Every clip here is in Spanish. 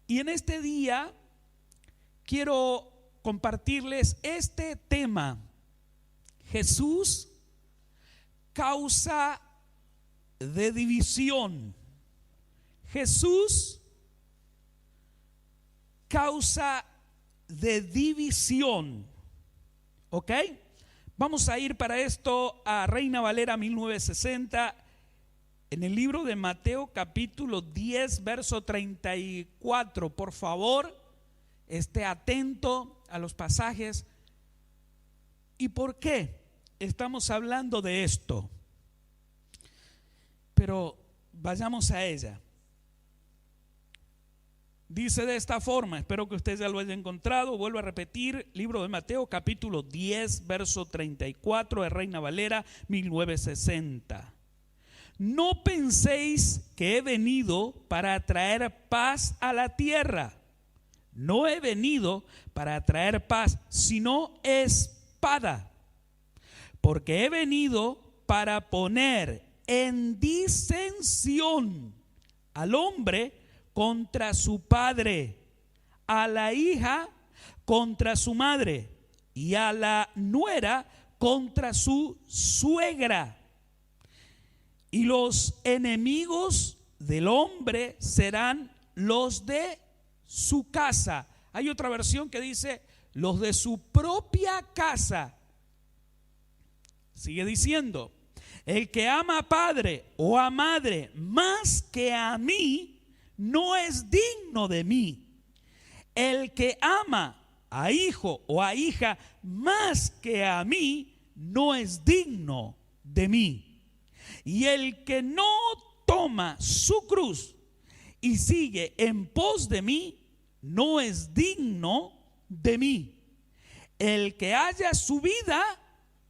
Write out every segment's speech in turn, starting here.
Y en este día quiero compartirles este tema: Jesús, causa de división. Jesús, causa de división. ¿Ok? Vamos a ir para esto a Reina Valera 1960, en el libro de Mateo capítulo 10, verso 34. Por favor, esté atento a los pasajes. ¿Y por qué estamos hablando de esto? Pero vayamos a ella. Dice de esta forma, espero que usted ya lo haya encontrado. Vuelvo a repetir, libro de Mateo capítulo 10, verso 34 de Reina Valera 1960. No penséis que he venido para traer paz a la tierra. No he venido para traer paz, sino espada. Porque he venido para poner en disensión al hombre contra su padre, a la hija contra su madre y a la nuera contra su suegra. Y los enemigos del hombre serán los de su casa. Hay otra versión que dice los de su propia casa. Sigue diciendo: el que ama a padre o a madre más que a mí no es digno de mí. El que ama a hijo o a hija más que a mí no es digno de mí. Y el que no toma su cruz y sigue en pos de mí no es digno de mí. El que haya su vida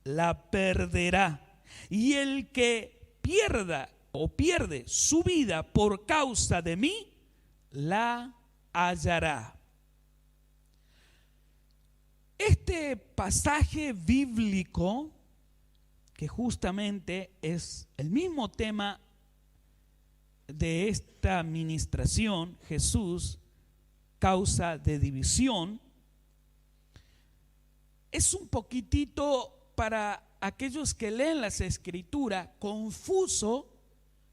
la perderá, y el que pierda o pierde su vida por causa de mí, la hallará. Este pasaje bíblico, que justamente es el mismo tema de esta administración, Jesús, causa de división, es un poquitito para aquellos que leen las Escrituras confuso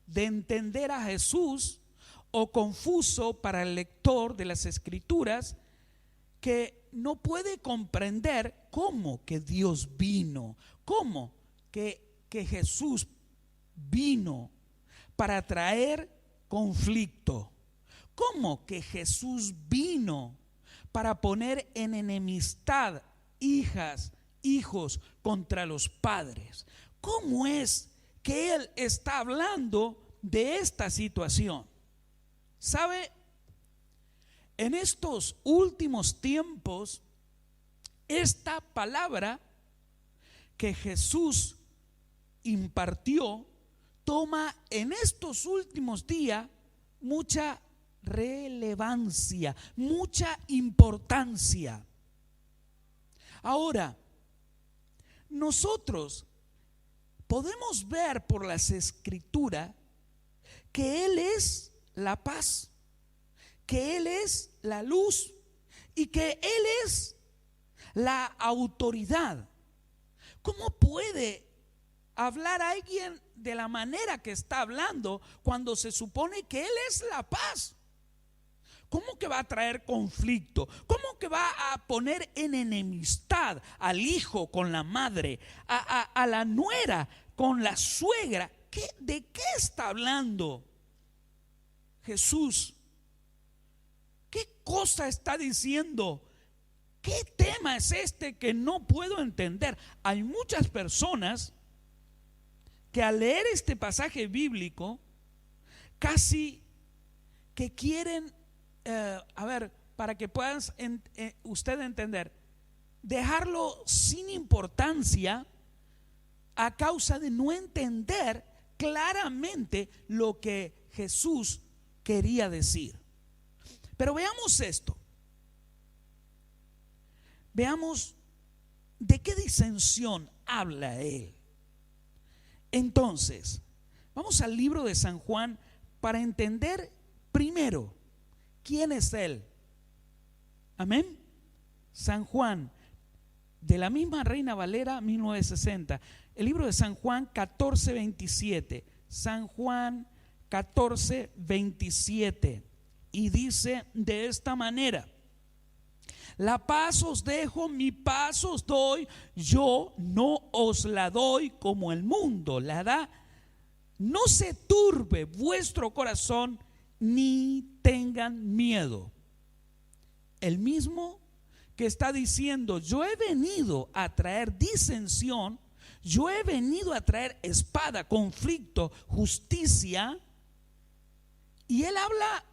de entender a Jesús, o confuso para el lector de las Escrituras que no puede comprender cómo que Dios vino, cómo que Jesús vino para traer conflicto, cómo que Jesús vino para poner en enemistad hijas, hijos contra los padres. ¿Cómo es que Él está hablando de esta situación? ¿Sabe? En estos últimos tiempos, esta palabra que Jesús impartió toma en estos últimos días mucha relevancia, mucha importancia. Ahora, nosotros podemos ver por las Escrituras que Él es la paz, que Él es la luz y que Él es la autoridad. ¿Cómo puede hablar alguien de la manera que está hablando cuando se supone que Él es la paz? ¿Cómo que va a traer conflicto? ¿Cómo que va a poner en enemistad al hijo con la madre, a la nuera con la suegra? ¿De qué está hablando Jesús? ¿Qué cosa está diciendo? ¿Qué tema es este que no puedo entender? Hay muchas personas que al leer este pasaje bíblico casi que quieren, para que puedan usted entender, dejarlo sin importancia a causa de no entender claramente lo que Jesús quería decir. Pero veamos esto. Veamos de qué disensión habla él. Entonces, vamos al libro de San Juan para entender primero ¿Quién es Él? Amén. San Juan, de la misma Reina Valera 1960. El libro de San Juan 14:27. San Juan 14:27. Y dice de esta manera: la paz os dejo, mi paz os doy, yo no os la doy como el mundo la da. No se turbe vuestro corazón, ni tengan miedo. El mismo que está diciendo: yo he venido a traer disensión, yo he venido a traer espada, conflicto, justicia. Y él habla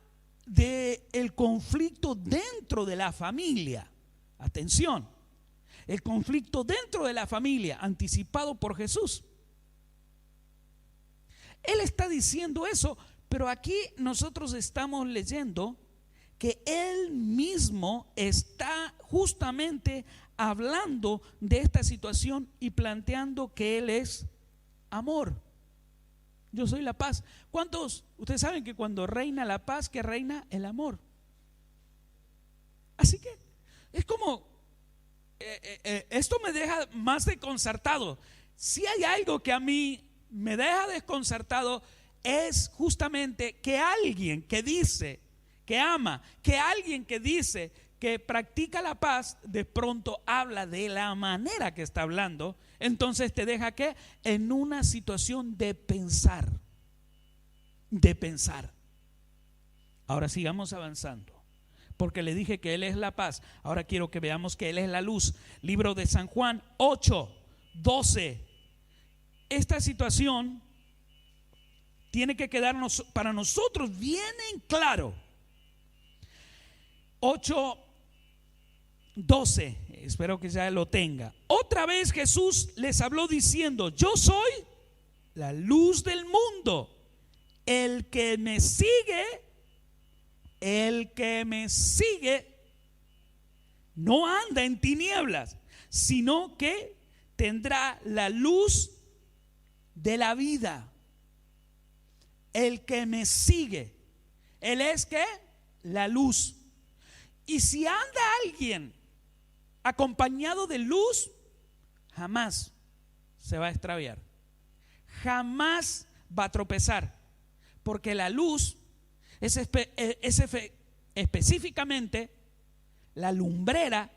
de el conflicto dentro de la familia. Atención, el conflicto dentro de la familia anticipado por Jesús. Él está diciendo eso, pero aquí nosotros estamos leyendo que él mismo está justamente hablando de esta situación y planteando que él es amor. Yo soy la paz. ¿Cuántos? Ustedes saben que cuando reina la paz, que reina el amor. Así que es como esto me deja más desconcertado. Si hay algo que a mí me deja desconcertado, es justamente que alguien que dice que ama, que alguien que dice que practica la paz, de pronto habla de la manera que está hablando. Entonces te deja que en una situación de pensar. Ahora sigamos avanzando, porque le dije que Él es la paz. Ahora quiero que veamos que Él es la luz. Libro de San Juan 8:12. Esta situación tiene que quedarnos para nosotros bien en claro. 8:12, espero que ya lo tenga. Otra vez Jesús les habló diciendo: yo soy la luz del mundo. El que me sigue no anda en tinieblas, sino que tendrá la luz de la vida. El que me sigue, Él es que la luz. Y si anda alguien acompañado de luz, jamás se va a extraviar, jamás va a tropezar, porque la luz es específicamente la lumbrera,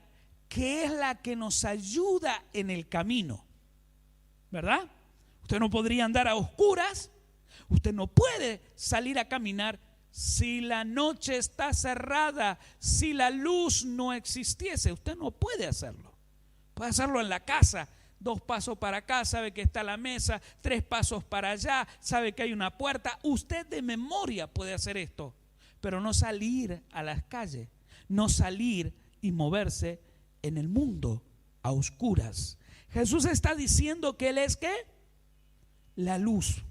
que es la que nos ayuda en el camino, ¿verdad? Usted no podría andar a oscuras, usted no puede salir a caminar si la noche está cerrada, si la luz no existiese. Usted no puede hacerlo. Puede hacerlo en la casa. 2 pasos para acá, sabe que está la mesa. 3 pasos para allá, sabe que hay una puerta. Usted de memoria puede hacer esto, pero no salir a las calles, no salir y moverse en el mundo a oscuras. Jesús está diciendo que Él es ¿qué? La luz.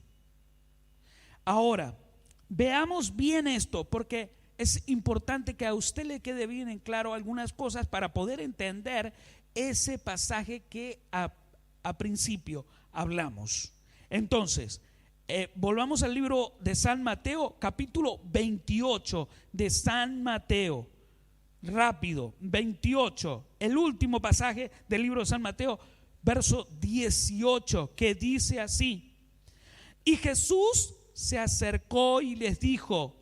Ahora, veamos bien esto, porque es importante que a usted le quede bien en claro algunas cosas para poder entender ese pasaje que a principio hablamos. Entonces, volvamos al libro de San Mateo, capítulo 28 de San Mateo. Rápido, 28, el último pasaje del libro de San Mateo, verso 18, que dice así: y Jesús se acercó y les dijo,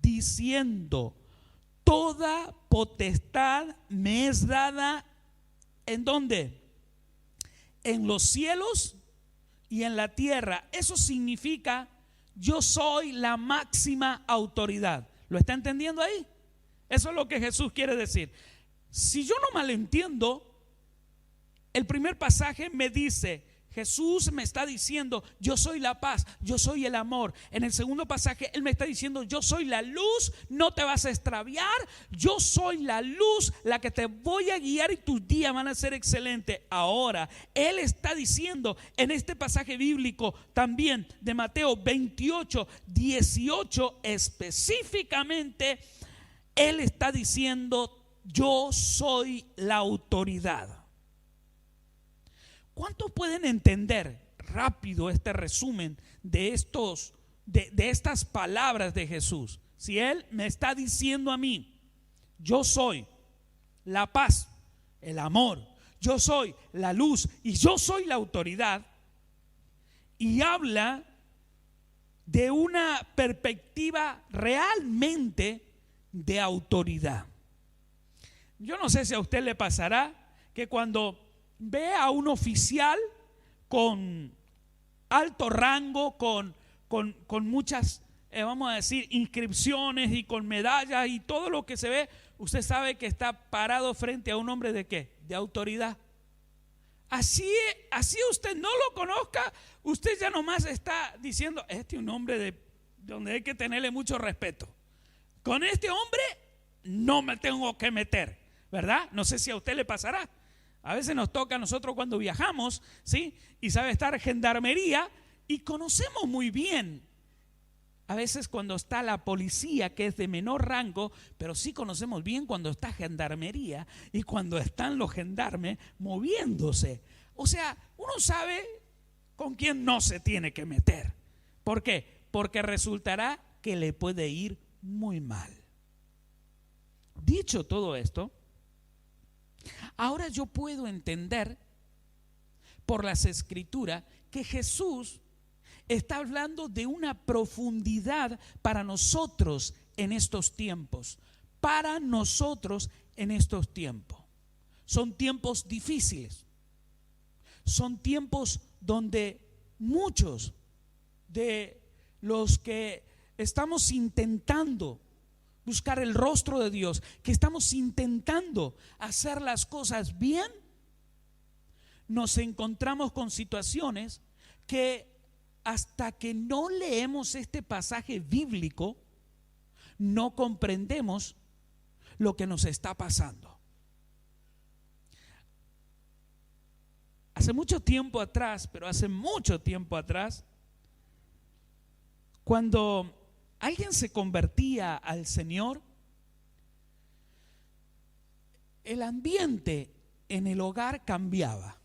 diciendo: toda potestad me es dada. ¿En dónde? En los cielos y en la tierra. Eso significa: yo soy la máxima autoridad. ¿Lo está entendiendo ahí? Eso es lo que Jesús quiere decir. Si yo no malentiendo, el primer pasaje me dice, Jesús me está diciendo: yo soy la paz, yo soy el amor. En el segundo pasaje Él me está diciendo: yo soy la luz, no te vas a extraviar. Yo soy la luz, la que te voy a guiar y tus días van a ser excelentes. Ahora Él está diciendo en este pasaje bíblico también de Mateo 28, 18, específicamente Él está diciendo: yo soy la autoridad. ¿Cuántos pueden entender rápido este resumen de estas palabras de Jesús? si Él me está diciendo a mí, yo soy la paz, el amor, yo soy la luz y yo soy la autoridad, y habla de una perspectiva realmente de autoridad. Yo no sé si a usted le pasará que cuando ve a un oficial con alto rango, con muchas, vamos a decir, inscripciones y con medallas y todo lo que se ve, usted sabe que está parado frente a un hombre de ¿qué? De autoridad. Así usted no lo conozca, usted ya nomás está diciendo, este es un hombre de donde hay que tenerle mucho respeto. Con este hombre no me tengo que meter, ¿verdad? No sé si a usted le pasará. A veces nos toca a nosotros cuando viajamos, ¿sí? Y sabe estar gendarmería y conocemos muy bien. A veces cuando está la policía, que es de menor rango, pero sí conocemos bien cuando está gendarmería y cuando están los gendarmes moviéndose. O sea, uno sabe con quién no se tiene que meter. ¿Por qué? Porque resultará que le puede ir muy mal. Dicho todo esto, ahora yo puedo entender por las escrituras que Jesús está hablando de una profundidad para nosotros en estos tiempos. Para nosotros en estos tiempos. Son tiempos difíciles. Son tiempos donde muchos de los que estamos intentando buscar el rostro de Dios, que estamos intentando hacer las cosas bien, nos encontramos con situaciones que hasta que no leemos este pasaje bíblico, no comprendemos lo que nos está pasando. Hace mucho tiempo atrás, cuando alguien se convertía al Señor, el ambiente en el hogar cambiaba.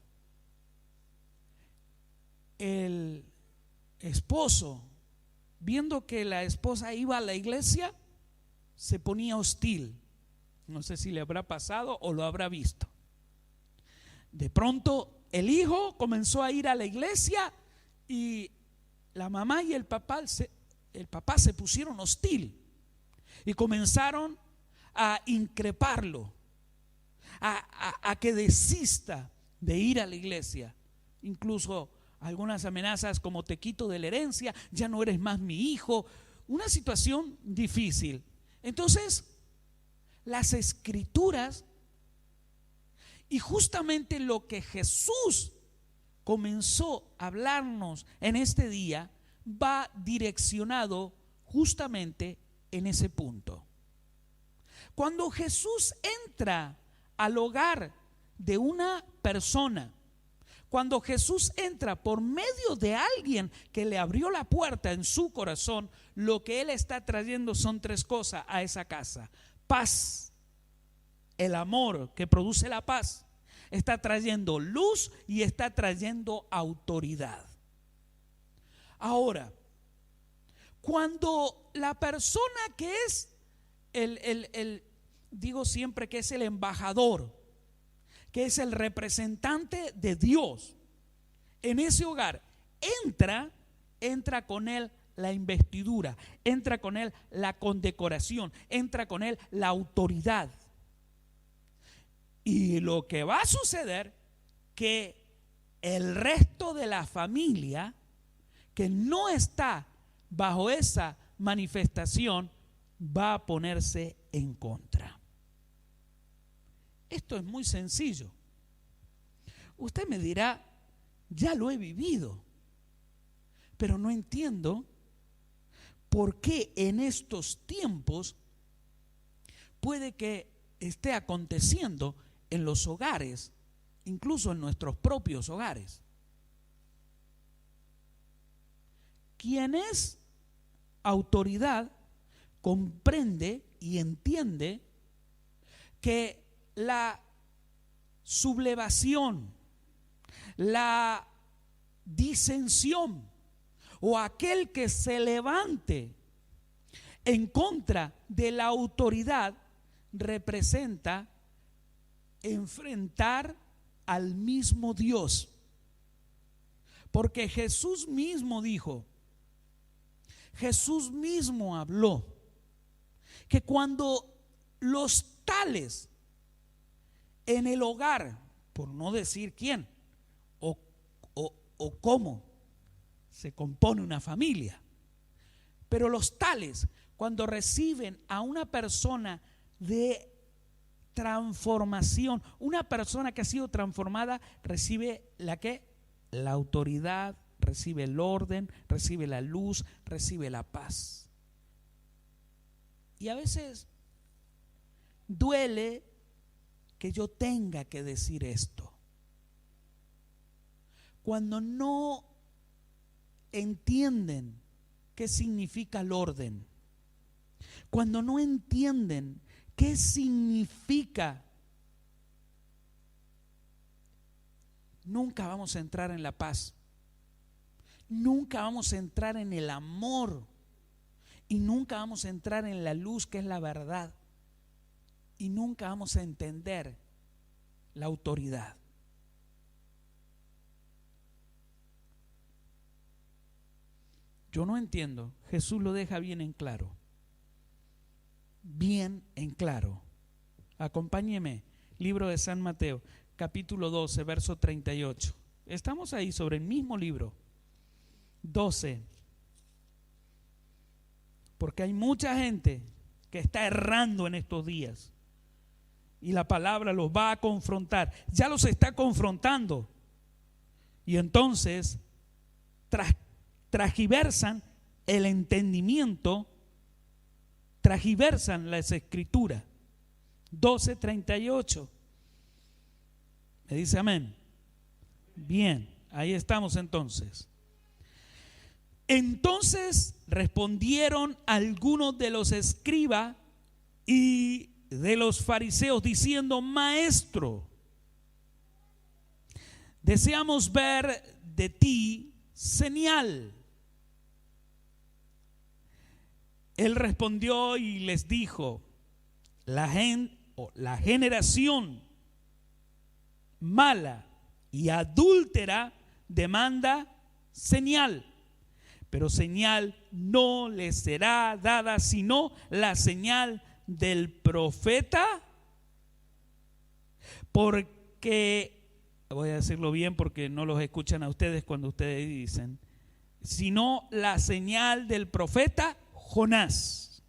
El esposo, viendo que la esposa iba a la iglesia, se ponía hostil. No sé si le habrá pasado o lo habrá visto. De pronto el hijo comenzó a ir a la iglesia y la mamá y el papá se pusieron hostil y comenzaron a increparlo, a que desista de ir a la iglesia. Incluso algunas amenazas como te quito de la herencia, ya no eres más mi hijo. Una situación difícil. Entonces, las escrituras y justamente lo que Jesús comenzó a hablarnos en este día va direccionado justamente en ese punto. Cuando Jesús entra al hogar de una persona, cuando Jesús entra por medio de alguien que le abrió la puerta en su corazón, lo que Él está trayendo son tres cosas a esa casa: paz, el amor que produce la paz, está trayendo luz y está trayendo autoridad. Ahora, cuando la persona que es digo siempre que es el embajador, que es el representante de Dios en ese hogar, entra con él la investidura, entra con él la condecoración, entra con él la autoridad. Y lo que va a suceder, que el resto de la familia que no está bajo esa manifestación va a ponerse en contra. Esto es muy sencillo. Usted me dirá, ya lo he vivido, pero no entiendo por qué en estos tiempos puede que esté aconteciendo en los hogares, incluso en nuestros propios hogares. Quien es autoridad comprende y entiende que la sublevación, la disensión o aquel que se levante en contra de la autoridad representa enfrentar al mismo Dios. Porque Jesús mismo dijo, Jesús mismo habló, que cuando los tales en el hogar, por no decir quién o cómo se compone una familia, pero los tales cuando reciben a una persona de transformación, una persona que ha sido transformada, recibe la autoridad, recibe el orden, recibe la luz, recibe la paz. Y a veces duele que yo tenga que decir esto. Cuando no entienden qué significa el orden, cuando no entienden qué significa, nunca vamos a entrar en la paz, nunca vamos a entrar en el amor y nunca vamos a entrar en la luz que es la verdad y nunca vamos a entender la autoridad. Yo no entiendo. Jesús lo deja bien en claro. Bien en claro. Acompáñeme. Libro de San Mateo, capítulo 12, verso 38. Estamos ahí sobre el mismo libro. 12. Porque hay mucha gente que está errando en estos días. Y la palabra los va a confrontar. Ya los está confrontando. Y entonces transgiversan el entendimiento, transgiversan las escrituras. 12:38. Me dice amén. Bien, ahí estamos entonces. Entonces respondieron algunos de los escribas y de los fariseos diciendo: Maestro, deseamos ver de ti señal. Él respondió y les dijo: la generación mala y adúltera demanda señal, pero señal no le será dada sino la señal del profeta, porque, voy a decirlo bien porque no los escuchan a ustedes cuando ustedes dicen, sino la señal del profeta Jonás.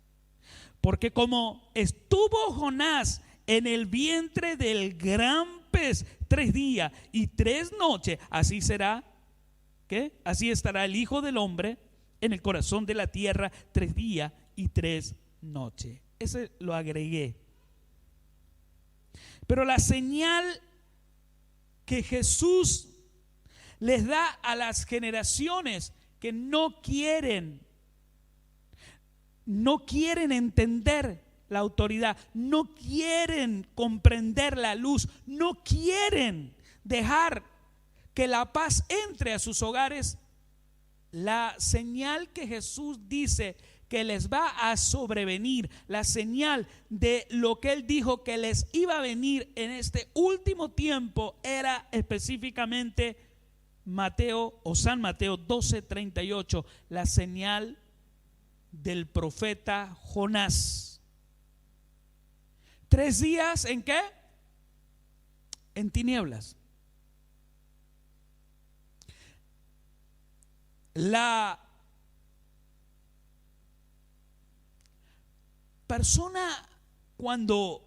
Porque como estuvo Jonás en el vientre del gran pez 3 días y 3 noches, así será, ¿qué? Así estará el Hijo del Hombre en el corazón de la tierra 3 días y 3 noches. Ese lo agregué. Pero la señal que Jesús les da a las generaciones que no quieren entender la autoridad, no quieren comprender la luz, no quieren dejar que la paz entre a sus hogares, la señal que Jesús dice que les va a sobrevenir, la señal de lo que Él dijo que les iba a venir en este último tiempo, era específicamente Mateo o San Mateo 12:38, la señal del profeta Jonás. 3 días ¿en qué? En tinieblas. La persona cuando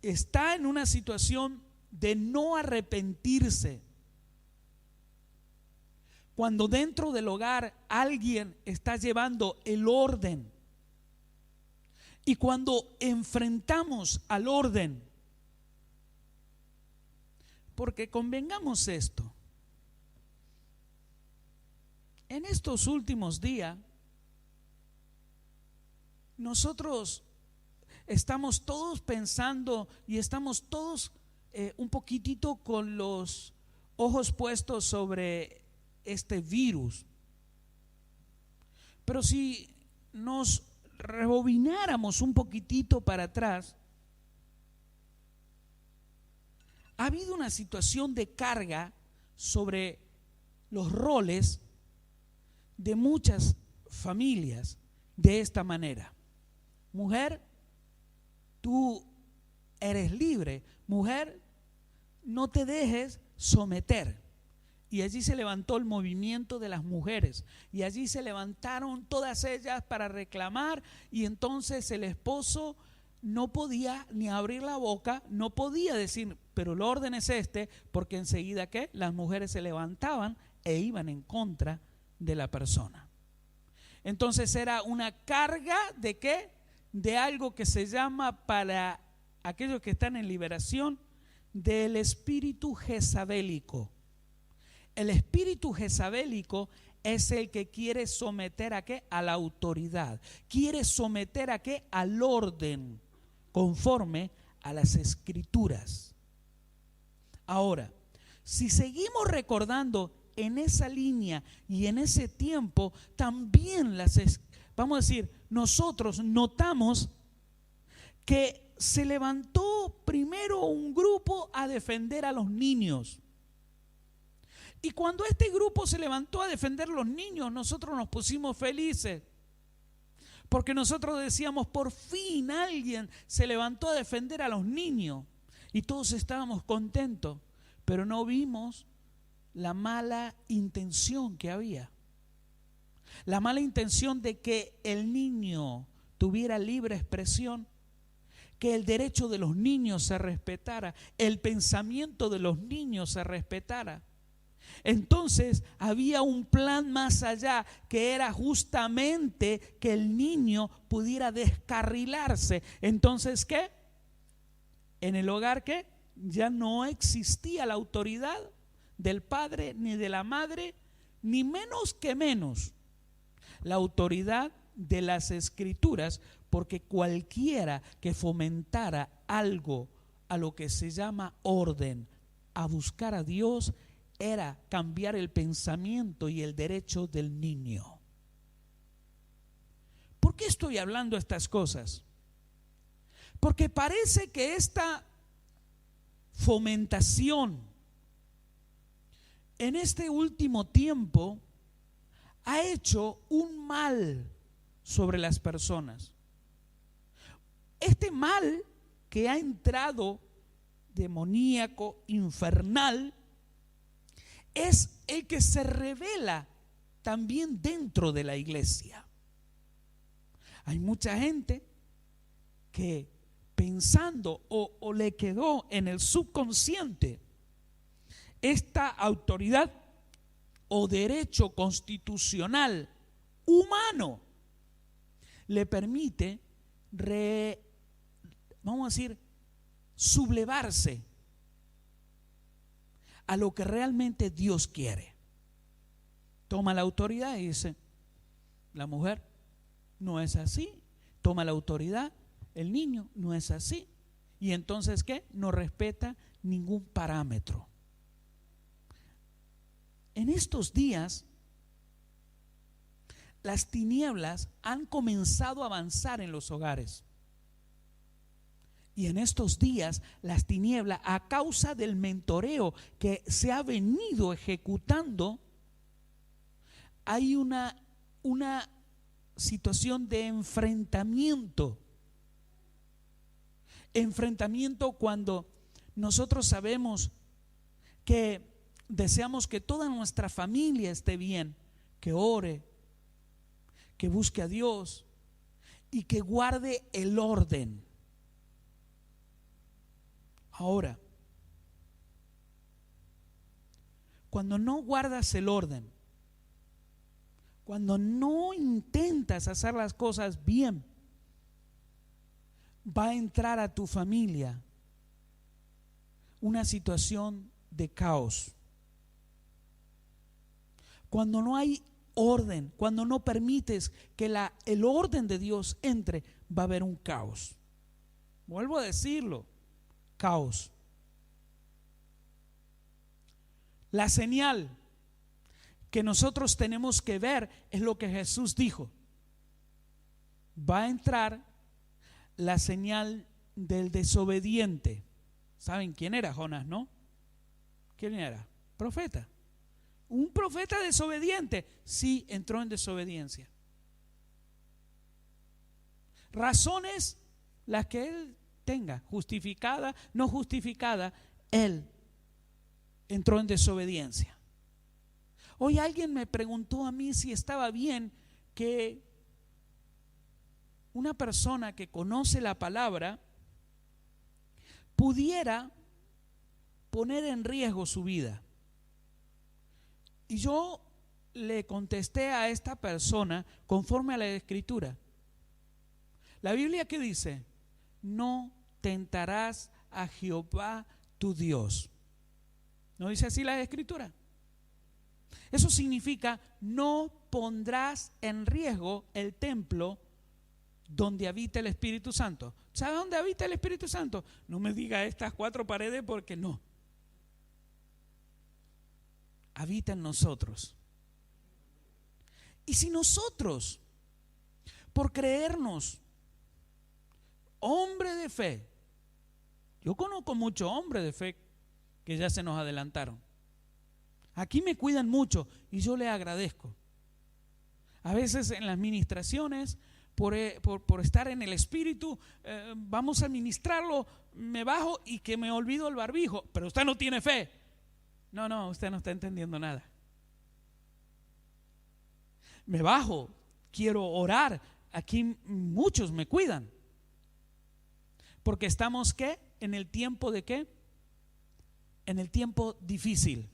está en una situación de no arrepentirse, cuando dentro del hogar alguien está llevando el orden y cuando enfrentamos al orden, porque convengamos esto, en estos últimos días nosotros estamos todos pensando y estamos todos un poquitito con los ojos puestos sobre este virus. Pero si nos rebobináramos un poquitito para atrás, ha habido una situación de carga sobre los roles de muchas familias de esta manera. Mujer, tú eres libre. Mujer, no te dejes someter. Y allí se levantó el movimiento de las mujeres, y allí se levantaron todas ellas para reclamar, y entonces el esposo no podía ni abrir la boca, no podía decir, pero el orden es este, porque enseguida que las mujeres se levantaban e iban en contra de la persona. Entonces era una carga de ¿qué? De algo que se llama, para aquellos que están en liberación, del espíritu jezabélico. El espíritu jezabélico es el que quiere someter ¿a qué? A la autoridad. Quiere someter ¿a qué? Al orden, conforme a las escrituras. Ahora, si seguimos recordando en esa línea y en ese tiempo, también vamos a decir, nosotros notamos que se levantó primero un grupo a defender a los niños. Y cuando este grupo se levantó a defender a los niños, nosotros nos pusimos felices, porque nosotros decíamos, por fin alguien se levantó a defender a los niños, y todos estábamos contentos, pero no vimos la mala intención que había. La mala intención de que el niño tuviera libre expresión, que el derecho de los niños se respetara, el pensamiento de los niños se respetara. Entonces había un plan más allá, que era justamente que el niño pudiera descarrilarse. Entonces, ¿qué? En el hogar, ¿qué? Ya no existía la autoridad del padre ni de la madre, ni menos que menos la autoridad de las escrituras, porque cualquiera que fomentara algo a lo que se llama orden, a buscar a Dios, era cambiar el pensamiento y el derecho del niño. ¿Por qué estoy hablando estas cosas? Porque parece que esta fomentación en este último tiempo ha hecho un mal sobre las personas. Este mal que ha entrado demoníaco, infernal, es el que se revela también dentro de la iglesia. Hay mucha gente que pensando o le quedó en el subconsciente esta autoridad o derecho constitucional humano le permite vamos a decir, sublevarse a lo que realmente Dios quiere. Toma la autoridad y dice, la mujer no es así. Toma la autoridad, el niño no es así. Y entonces, ¿qué? No respeta ningún parámetro. En estos días, las tinieblas han comenzado a avanzar en los hogares. Y en estos días, las tinieblas, a causa del mentoreo que se ha venido ejecutando, hay una situación de enfrentamiento. Enfrentamiento cuando nosotros sabemos que deseamos que toda nuestra familia esté bien, que ore, que busque a Dios y que guarde el orden. Ahora, cuando no guardas el orden, cuando no intentas hacer las cosas bien, va a entrar a tu familia una situación de caos. Cuando no hay orden, cuando no permites que el orden de Dios entre, va a haber un caos. Vuelvo a decirlo, caos. La señal que nosotros tenemos que ver es lo que Jesús dijo: va a entrar la señal del desobediente. ¿Saben quién era Jonás, no? ¿Quién era? Profeta. Un profeta desobediente. Sí, entró en desobediencia. Razones las que él tenga, justificada, no justificada, él entró en desobediencia. Hoy alguien me preguntó a mí si estaba bien que una persona que conoce la palabra pudiera poner en riesgo su vida. Y yo le contesté a esta persona conforme a la Escritura. La Biblia, ¿qué dice? No tentarás a Jehová tu Dios. ¿No dice así la Escritura? Eso significa no pondrás en riesgo el templo donde habita el Espíritu Santo. ¿Sabe dónde habita el Espíritu Santo? No me diga estas 4 paredes, porque no. Habita en nosotros. Y si nosotros, por creernos hombre de fe, yo conozco muchos hombres de fe que ya se nos adelantaron. Aquí me cuidan mucho y yo les agradezco. A veces en las ministraciones, por estar en el espíritu, vamos a ministrarlo, me bajo y que me olvido el barbijo. Pero usted no tiene fe. No, usted no está entendiendo nada. Me bajo, quiero orar. Aquí muchos me cuidan. Porque estamos, ¿qué? En el tiempo de ¿qué? En el tiempo difícil,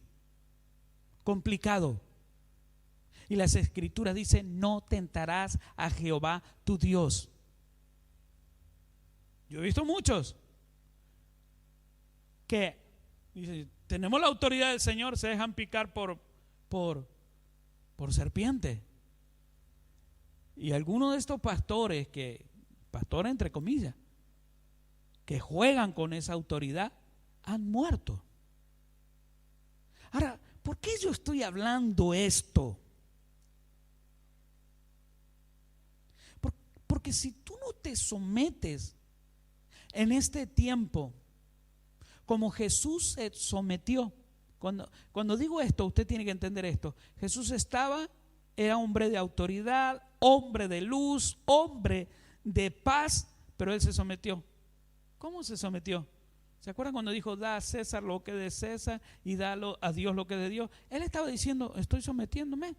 complicado. Y las Escrituras dicen: no tentarás a Jehová tu Dios. Yo he visto muchos que dicen: tenemos la autoridad del Señor, se dejan picar por serpiente. Y algunos de estos pastores, pastores entre comillas, que juegan con esa autoridad, han muerto. Ahora, ¿por qué yo estoy hablando esto? Porque si tú no te sometes en este tiempo como Jesús se sometió, cuando digo esto, usted tiene que entender esto. Jesús era hombre de autoridad, hombre de luz, hombre de paz, pero él se sometió. ¿Cómo se sometió? ¿Se acuerdan cuando dijo: da a César lo que es de César y da a Dios lo que es de Dios? Él estaba diciendo: estoy sometiéndome.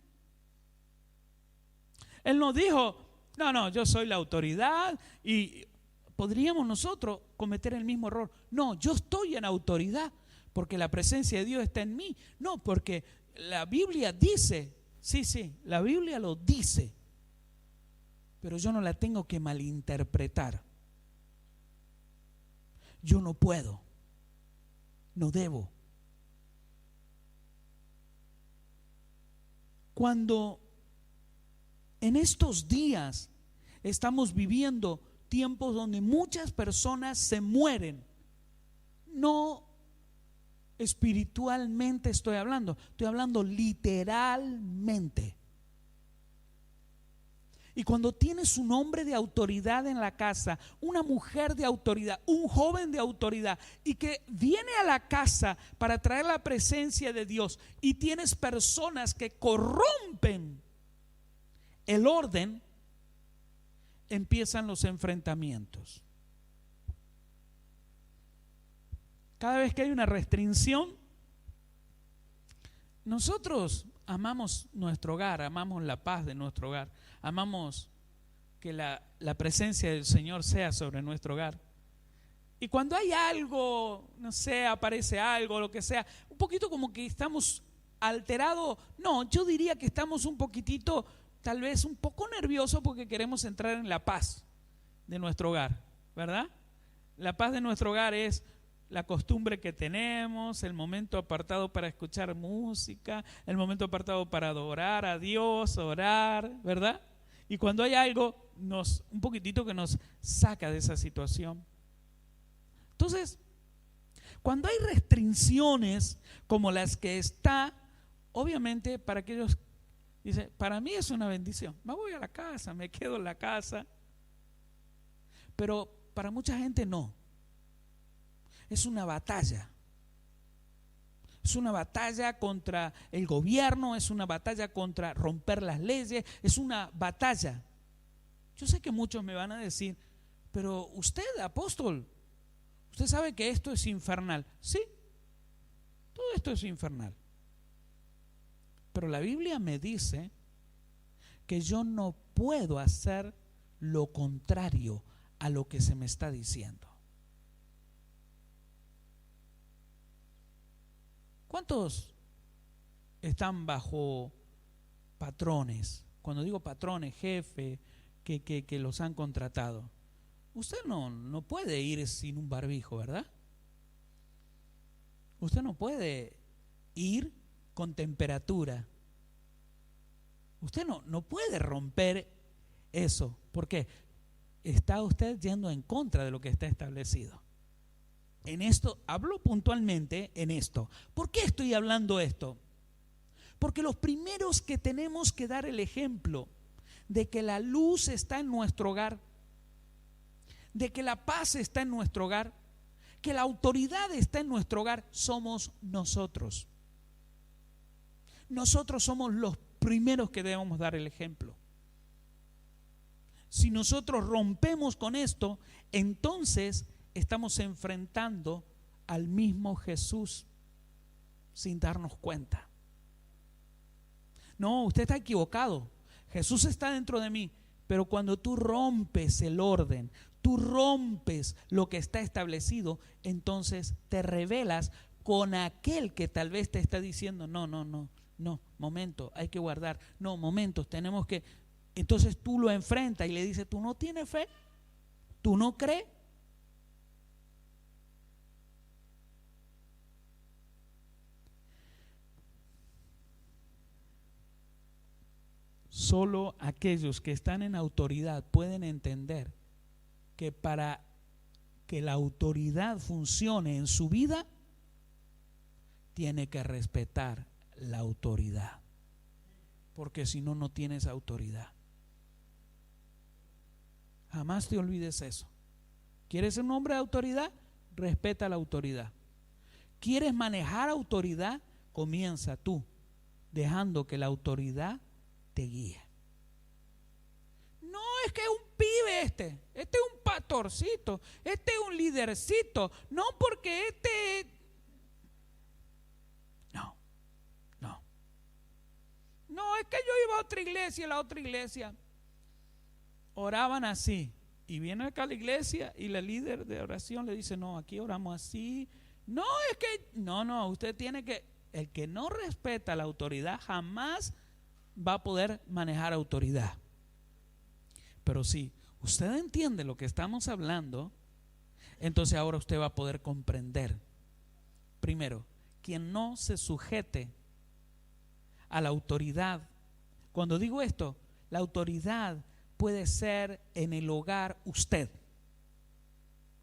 Él no dijo: no, yo soy la autoridad. Y podríamos nosotros cometer el mismo error. No, yo estoy en autoridad porque la presencia de Dios está en mí. No, porque la Biblia dice, sí, la Biblia lo dice, pero yo no la tengo que malinterpretar. Yo no puedo, no debo. Cuando en estos días estamos viviendo tiempos donde muchas personas se mueren, no espiritualmente estoy hablando literalmente. Y cuando tienes un hombre de autoridad en la casa, una mujer de autoridad, un joven de autoridad, y que viene a la casa para traer la presencia de Dios, y tienes personas que corrompen el orden, empiezan los enfrentamientos. Cada vez que hay una restricción, nosotros amamos nuestro hogar, amamos la paz de nuestro hogar, amamos que la presencia del Señor sea sobre nuestro hogar. Y cuando hay algo, no sé, aparece algo, lo que sea, un poquito como que estamos alterados, no, yo diría que estamos un poquitito, tal vez un poco nerviosos porque queremos entrar en la paz de nuestro hogar, ¿verdad? La paz de nuestro hogar es la costumbre que tenemos, el momento apartado para escuchar música, el momento apartado para adorar a Dios, orar, ¿verdad? Y cuando hay algo, un poquitito que nos saca de esa situación. Entonces, cuando hay restricciones como las que está, obviamente para aquellos, dice, para mí es una bendición. Me voy a la casa, me quedo en la casa, pero para mucha gente no. Es una batalla. Es una batalla contra el gobierno, es una batalla contra romper las leyes, es una batalla. Yo sé que muchos me van a decir, pero usted, apóstol, usted sabe que esto es infernal. Sí, todo esto es infernal. Pero la Biblia me dice que yo no puedo hacer lo contrario a lo que se me está diciendo. ¿Cuántos están bajo patrones? Cuando digo patrones, jefe, que los han contratado. Usted no puede ir sin un barbijo, ¿verdad? Usted no puede ir con temperatura. Usted no puede romper eso. ¿Por qué? Está usted yendo en contra de lo que está establecido. En esto, hablo puntualmente en esto. ¿Por qué estoy hablando esto? Porque los primeros que tenemos que dar el ejemplo de que la luz está en nuestro hogar, de que la paz está en nuestro hogar, que la autoridad está en nuestro hogar, somos nosotros. Nosotros somos los primeros que debemos dar el ejemplo. Si nosotros rompemos con esto, entonces estamos enfrentando al mismo Jesús sin darnos cuenta. No, usted está equivocado. Jesús está dentro de mí, pero cuando tú rompes el orden, tú rompes lo que está establecido, entonces te rebelas con aquel que tal vez te está diciendo, no, momento, hay que guardar, no, momentos, tenemos que. Entonces tú lo enfrentas y le dices, ¿tú no tienes fe? ¿Tú no crees? Solo aquellos que están en autoridad pueden entender que para que la autoridad funcione en su vida, tiene que respetar la autoridad. Porque si no, no tienes autoridad. Jamás te olvides eso. ¿Quieres ser un hombre de autoridad? Respeta la autoridad. ¿Quieres manejar autoridad? Comienza tú, dejando que la autoridad te guíe. No es que es un pibe este es un pastorcito, este es un lidercito, no porque no, es que yo iba a otra iglesia y la otra iglesia oraban así, y viene acá a la iglesia y la líder de oración le dice, no, aquí oramos así. No, es que no, usted tiene que, el que no respeta la autoridad jamás va a poder manejar autoridad. Pero si usted entiende lo que estamos hablando, entonces ahora usted va a poder comprender. Primero, quien no se sujete a la autoridad. Cuando digo esto, la autoridad puede ser en el hogar usted.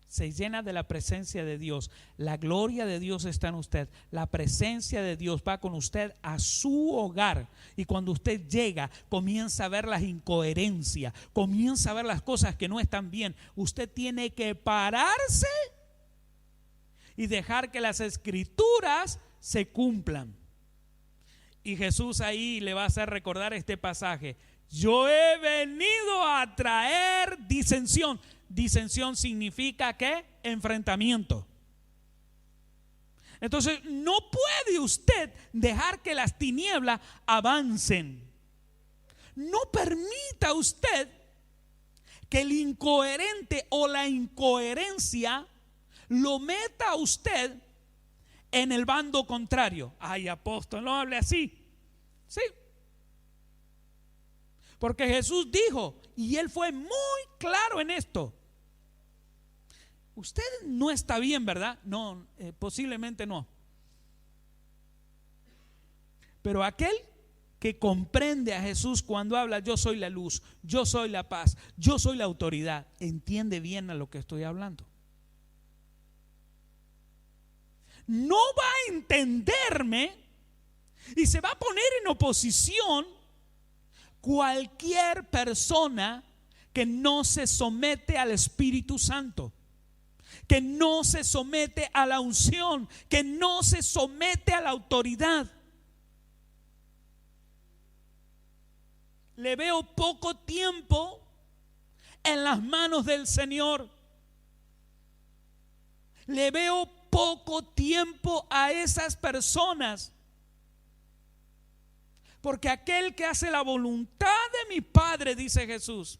Se llena de la presencia de Dios. La gloria de Dios está en usted. La presencia de Dios va con usted a su hogar. Y cuando usted llega, comienza a ver las incoherencias, comienza a ver las cosas que no están bien. Usted tiene que pararse y dejar que las escrituras se cumplan. Y Jesús ahí le va a hacer recordar este pasaje. Yo he venido a traer disensión. Disensión significa ¿qué? Enfrentamiento. Entonces no puede usted dejar que las tinieblas avancen. No permita usted que el incoherente o la incoherencia lo meta a usted en el bando contrario. Ay, apóstol, no hable así. Sí. Porque Jesús dijo, y él fue muy claro en esto: usted no está bien, ¿verdad? No, posiblemente no. Pero aquel que comprende a Jesús cuando habla, yo soy la luz, yo soy la paz, yo soy la autoridad, entiende bien a lo que estoy hablando. No va a entenderme y se va a poner en oposición cualquier persona que no se somete al Espíritu Santo, que no se somete a la unción, que no se somete a la autoridad. Le veo poco tiempo en las manos del Señor. Le veo poco tiempo a esas personas. Porque aquel que hace la voluntad de mi Padre, dice Jesús,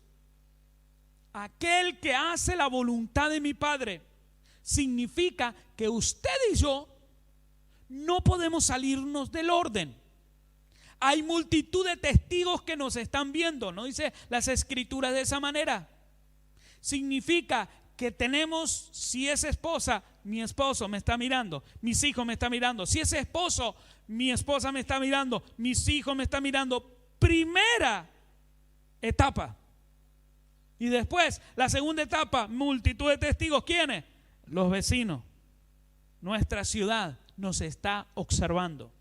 aquel que hace la voluntad de mi Padre, significa que usted y yo no podemos salirnos del orden. Hay multitud de testigos que nos están viendo, ¿no dice las escrituras de esa manera? Significa que tenemos, si es esposa, mi esposo me está mirando, mis hijos me están mirando. Si es esposo, mi esposa me está mirando, mis hijos me están mirando. Primera etapa. Y después, la segunda etapa, multitud de testigos. ¿Quiénes? Los vecinos. Nuestra ciudad nos está observando.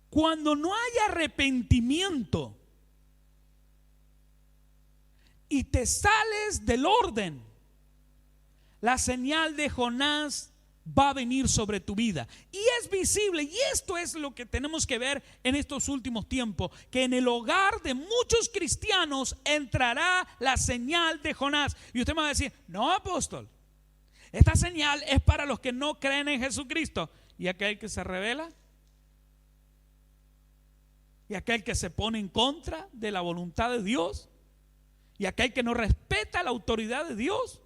Cuando no hay arrepentimiento y te sales del orden, la señal de Jonás va a venir sobre tu vida. Y es visible, y esto es lo que tenemos que ver en estos últimos tiempos, que en el hogar de muchos cristianos entrará la señal de Jonás. Y usted me va a decir, no, apóstol, esta señal es para los que no creen en Jesucristo. ¿Y aquel que se rebela? ¿Y aquel que se pone en contra de la voluntad de Dios? ¿Y aquel que no respeta la autoridad de Dios?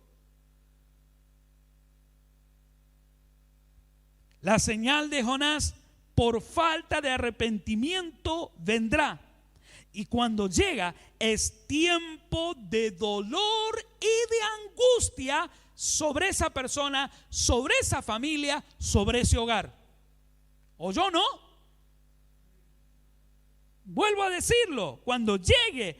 La señal de Jonás, por falta de arrepentimiento, vendrá. Y cuando llega, es tiempo de dolor y de angustia sobre esa persona, sobre esa familia, sobre ese hogar. ¿Oyó, no? Vuelvo a decirlo, cuando llegue,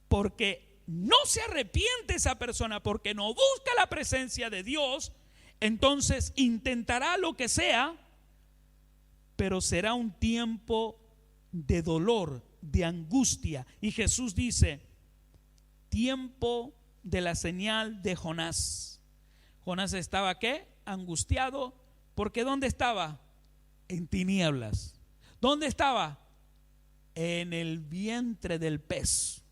porque no se arrepiente esa persona, porque no busca la presencia de Dios, entonces intentará lo que sea, pero será un tiempo de dolor, de angustia. Y Jesús dice, tiempo de la señal de Jonás. Jonás estaba ¿qué? Angustiado, porque ¿dónde estaba? En tinieblas. ¿Dónde estaba? En el vientre del pez.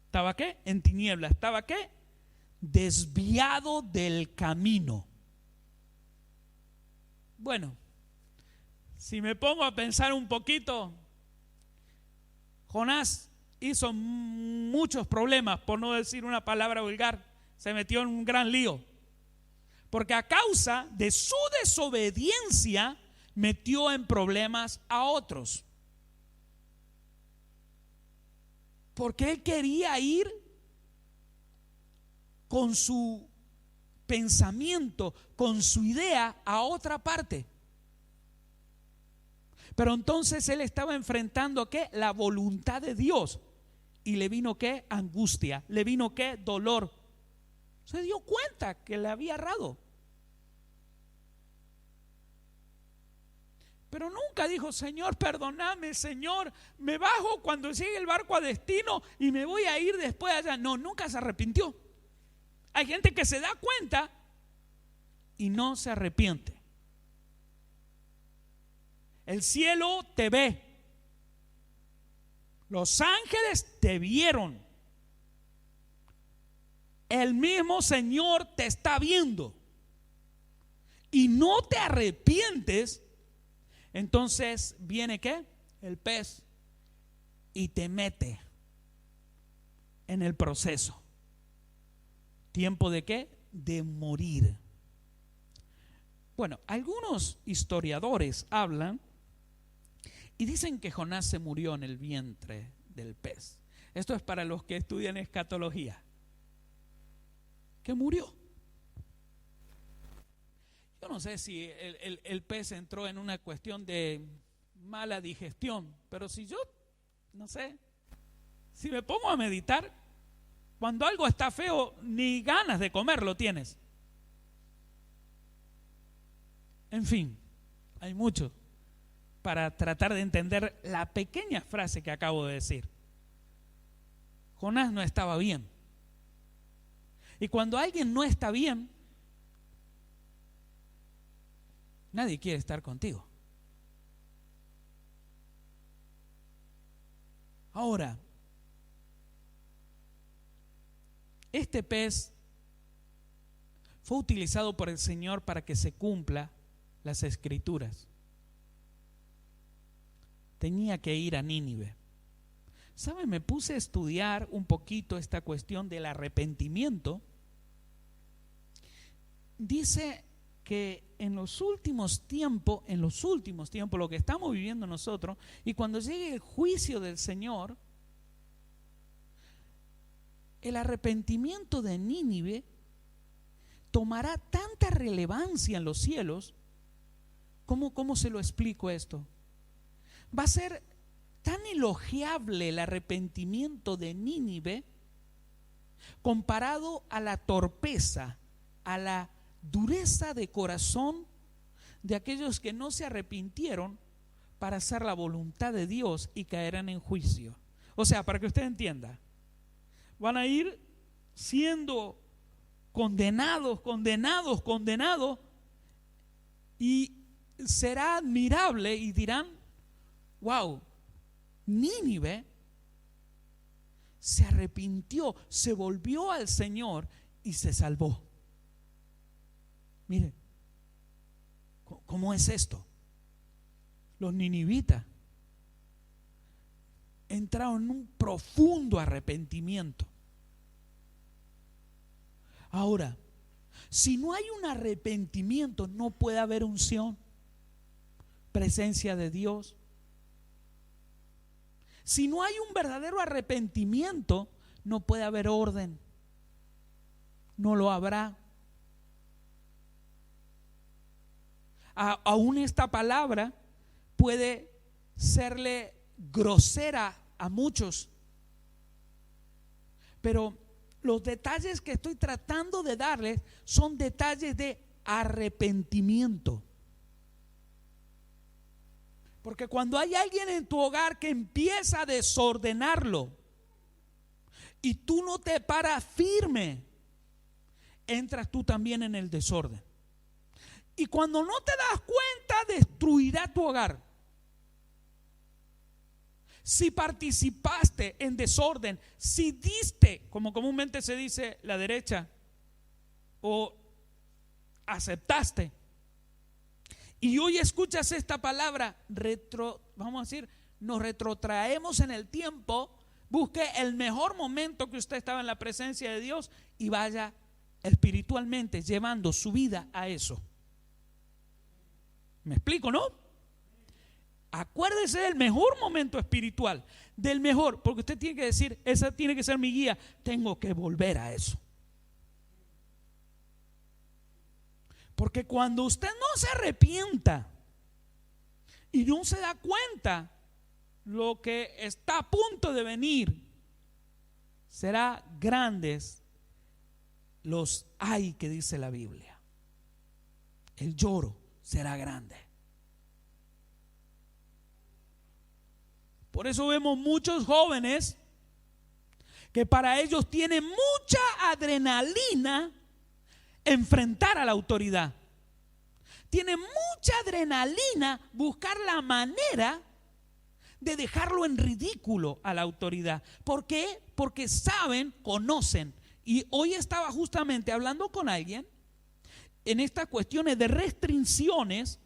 ¿Estaba qué? En tinieblas. ¿Estaba qué? Desviado del camino. Bueno, si me pongo a pensar un poquito, Jonás hizo muchos problemas, por no decir una palabra vulgar. Se metió en un gran lío, porque a causa de su desobediencia metió en problemas a otros. Porque él quería ir con su pensamiento, con su idea a otra parte. Pero entonces él estaba enfrentando ¿qué? La voluntad de Dios. Y le vino ¿qué? Angustia, le vino ¿qué? Dolor. Se dio cuenta que le había errado. Pero nunca dijo, Señor, perdóname, Señor, me bajo cuando llegue el barco a destino y me voy a ir después allá. No, nunca se arrepintió. Hay gente que se da cuenta y no se arrepiente. El cielo te ve. Los ángeles te vieron. El mismo Señor te está viendo. Y no te arrepientes. Entonces viene ¿qué? El pez y te mete en el proceso. ¿Tiempo de qué? De morir. Bueno, algunos historiadores hablan y dicen que Jonás se murió en el vientre del pez. Esto es para los que estudian escatología. Que murió. Yo no sé si el pez entró en una cuestión de mala digestión, pero si yo, no sé, si me pongo a meditar, cuando algo está feo, ni ganas de comerlo tienes. En fin, hay muchos para tratar de entender la pequeña frase que acabo de decir. Jonás no estaba bien. Y cuando alguien no está bien, nadie quiere estar contigo. Ahora, este pez fue utilizado por el Señor para que se cumpla las Escrituras. Tenía que ir a Nínive. ¿Saben? Me puse a estudiar un poquito esta cuestión del arrepentimiento. Dice que en los últimos tiempos, lo que estamos viviendo nosotros, y cuando llegue el juicio del Señor, el arrepentimiento de Nínive tomará tanta relevancia en los cielos. ¿Cómo se lo explico esto? Va a ser tan elogiable el arrepentimiento de Nínive comparado a la torpeza, a la dureza de corazón de aquellos que no se arrepintieron para hacer la voluntad de Dios y caerán en juicio. O sea, para que usted entienda, van a ir siendo condenados, y será admirable y dirán: wow, Nínive se arrepintió, se volvió al Señor y se salvó. Mire, ¿cómo es esto? Los ninivitas entraron en un profundo arrepentimiento. Ahora, si no hay un arrepentimiento, no puede haber unción, presencia de Dios. Si no hay un verdadero arrepentimiento, no puede haber orden. No lo habrá. Aún esta palabra puede serle grosera a muchos, pero los detalles que estoy tratando de darles son detalles de arrepentimiento. Porque cuando hay alguien en tu hogar que empieza a desordenarlo y tú no te paras firme, entras tú también en el desorden. Y cuando no te das cuenta, destruirá tu hogar. Si participaste en desorden, si diste, como comúnmente se dice, la derecha, o aceptaste, y hoy escuchas esta palabra, vamos a decir, nos retrotraemos en el tiempo, busque el mejor momento que usted estaba en la presencia de Dios y vaya espiritualmente llevando su vida a eso. ¿Me explico, no? Acuérdese del mejor momento espiritual, del mejor, porque usted tiene que decir: esa tiene que ser mi guía, tengo que volver a eso. Porque cuando usted no se arrepienta y no se da cuenta lo que está a punto de venir, será grandes los ay que dice la Biblia. El lloro será grande. Por eso vemos muchos jóvenes que para ellos tiene mucha adrenalina enfrentar a la autoridad. Tiene mucha adrenalina buscar la manera de dejarlo en ridículo a la autoridad. ¿Por qué? Porque saben, conocen. Y hoy estaba justamente hablando con alguien en estas cuestiones de restricciones,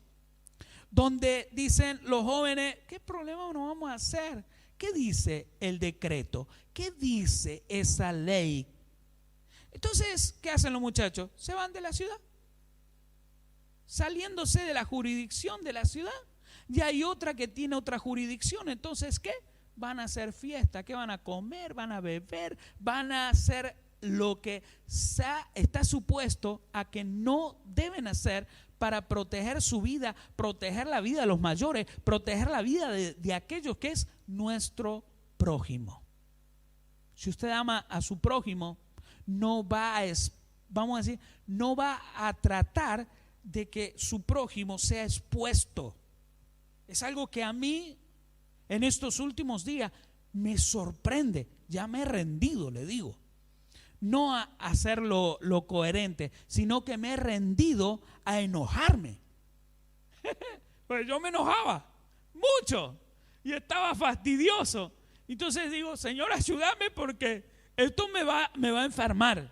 donde dicen los jóvenes: ¿qué problema nos vamos a hacer? ¿Qué dice el decreto? ¿Qué dice esa ley? Entonces, ¿qué hacen los muchachos? Se van de la ciudad, saliéndose de la jurisdicción de la ciudad. Y hay otra que tiene otra jurisdicción. Entonces, ¿qué? Van a hacer fiesta. ¿Qué van a comer? Van a beber, van a hacer lo que está supuesto a que no deben hacer para proteger su vida, proteger la vida de los mayores, proteger la vida de aquellos que es nuestro prójimo. Si usted ama a su prójimo, no va a tratar de que su prójimo sea expuesto. Es algo que a mí en estos últimos días me sorprende. Ya me he rendido, le digo. No a hacer lo coherente, sino que me he rendido a enojarme. Pues yo me enojaba mucho y estaba fastidioso. Entonces digo, Señor, ayúdame porque esto me va a enfermar.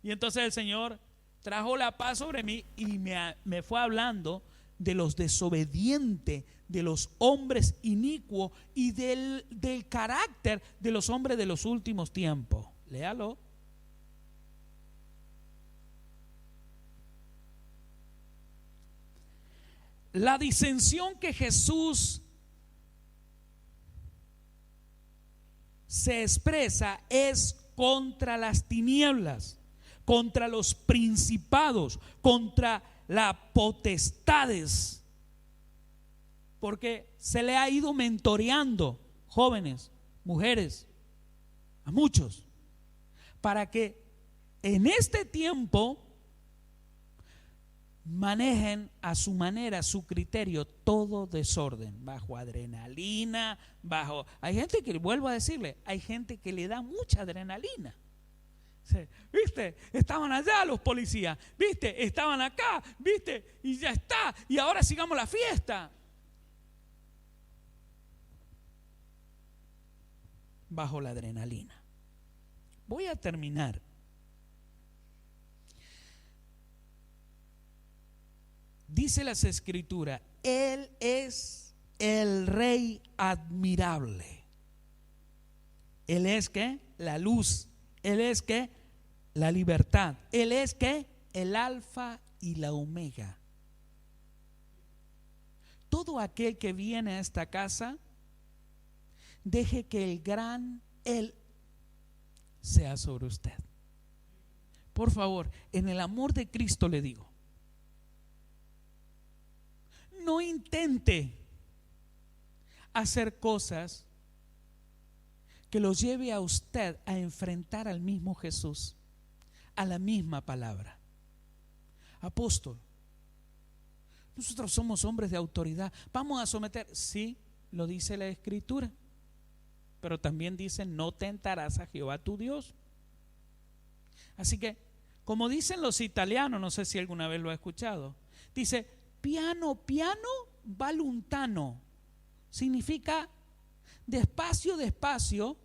Y entonces el Señor trajo la paz sobre mí y me fue hablando de los desobedientes, de los hombres inicuos y del carácter de los hombres de los últimos tiempos. Léalo. La disensión que Jesús se expresa es contra las tinieblas, contra los principados, contra las potestades, porque se le ha ido mentoreando jóvenes, mujeres, a muchos, para que en este tiempo manejen a su manera, a su criterio, todo desorden, bajo adrenalina, hay gente que, vuelvo a decirle, hay gente que le da mucha adrenalina. ¿Viste? Estaban allá los policías, ¿viste? Estaban acá, ¿viste? Y ya está, y ahora sigamos la fiesta. Bajo la adrenalina. Voy a terminar. Dice las Escrituras, Él es el Rey admirable. Él es ¿qué? La luz. Él es ¿qué? La libertad. Él es ¿qué? El alfa y la omega. Todo aquel que viene a esta casa, deje que el gran Él sea sobre usted. Por favor, en el amor de Cristo le digo, no intente hacer cosas que lo lleve a usted a enfrentar al mismo Jesús, a la misma palabra. Apóstol, nosotros somos hombres de autoridad, vamos a someter. Sí, lo dice la Escritura, pero también dice, no tentarás a Jehová tu Dios. Así que, como dicen los italianos, no sé si alguna vez lo ha escuchado, dice, piano, piano, va lontano. Significa despacio, despacio,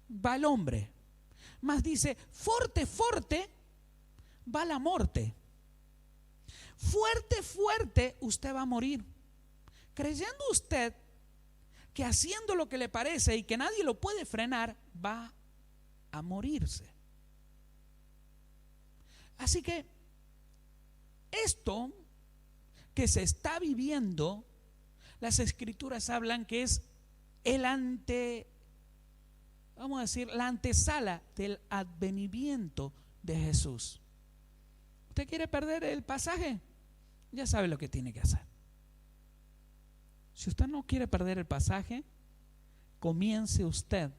va el hombre. Más dice, forte, forte, va la muerte. Fuerte, fuerte, usted va a morir. Creyendo usted que haciendo lo que le parece y que nadie lo puede frenar, va a morirse. Así que esto que se está viviendo, las Escrituras hablan que es vamos a decir, la antesala del advenimiento de Jesús. ¿Usted quiere perder el pasaje? Ya sabe lo que tiene que hacer. Si usted no quiere perder el pasaje, comience usted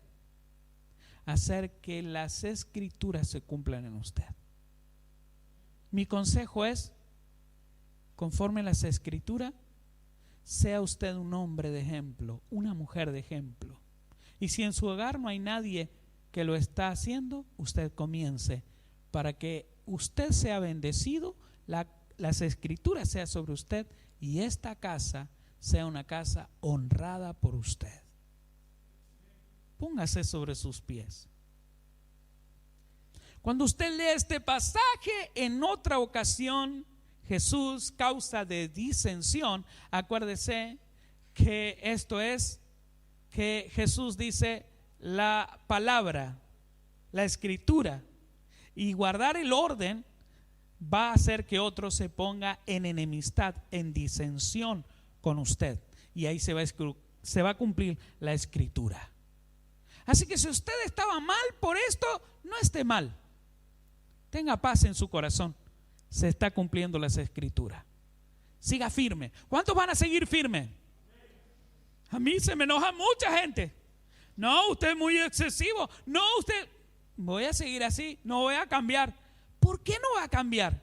a hacer que las Escrituras se cumplan en usted. Mi consejo es, conforme a las Escrituras, sea usted un hombre de ejemplo, una mujer de ejemplo. Y si en su hogar no hay nadie que lo está haciendo, usted comience para que usted sea bendecido, las Escrituras sean sobre usted y esta casa sea una casa honrada por usted. Póngase sobre sus pies. Cuando usted lee este pasaje en otra ocasión, Jesús, causa de disensión, acuérdese que esto es que Jesús dice la palabra, la Escritura, y guardar el orden va a hacer que otro se ponga en enemistad, en disensión con usted, y ahí se va a cumplir la Escritura. Así que si usted estaba mal por esto, no esté mal, tenga paz en su corazón, se está cumpliendo las Escrituras. Siga firme. ¿Cuántos van a seguir firmes? A mí se me enoja mucha gente. No, usted es muy excesivo. No, usted, voy a seguir así, no voy a cambiar. ¿Por qué no va a cambiar?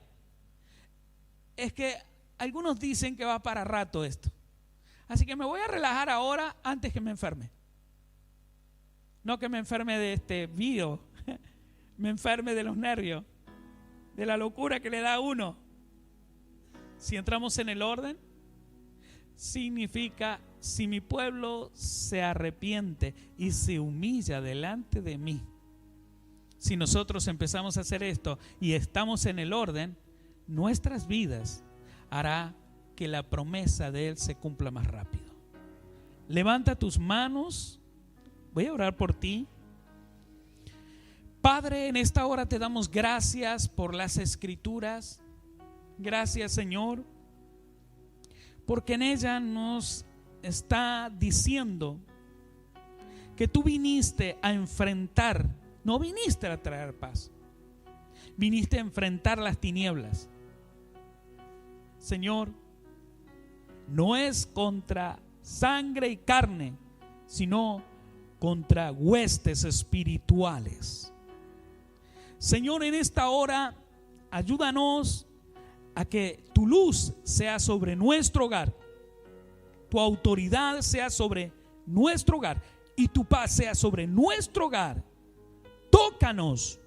Es que algunos dicen que va para rato esto. Así que me voy a relajar ahora antes que me enferme. No que me enferme de este virus, me enferme de los nervios, de la locura que le da a uno. Si entramos en el orden, significa: si mi pueblo se arrepiente y se humilla delante de mí. Si nosotros empezamos a hacer esto y estamos en el orden, nuestras vidas hará que la promesa de Él se cumpla más rápido. Levanta tus manos, voy a orar por ti. Padre, en esta hora te damos gracias por las Escrituras. Gracias, Señor, porque en ella nos está diciendo que tú viniste a enfrentar, no viniste a traer paz, viniste a enfrentar las tinieblas. Señor, no es contra sangre y carne, sino contra huestes espirituales. Señor, en esta hora, ayúdanos a que tu luz sea sobre nuestro hogar, tu autoridad sea sobre nuestro hogar y tu paz sea sobre nuestro hogar. Tócanos,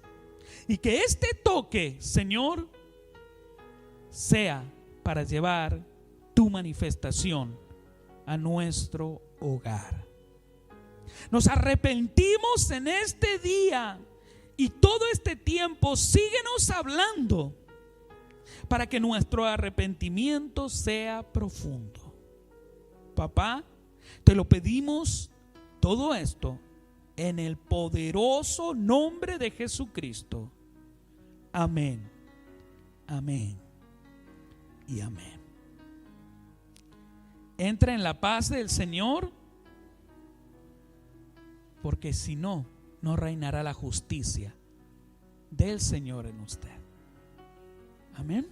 y que este toque, Señor, sea para llevar tu manifestación a nuestro hogar. Nos arrepentimos en este día y todo este tiempo síguenos hablando para que nuestro arrepentimiento sea profundo. Papá, te lo pedimos todo esto en el poderoso nombre de Jesucristo. Amén, amén y amén. Entra en la paz del Señor, porque si no, no reinará la justicia del Señor en usted. Amén.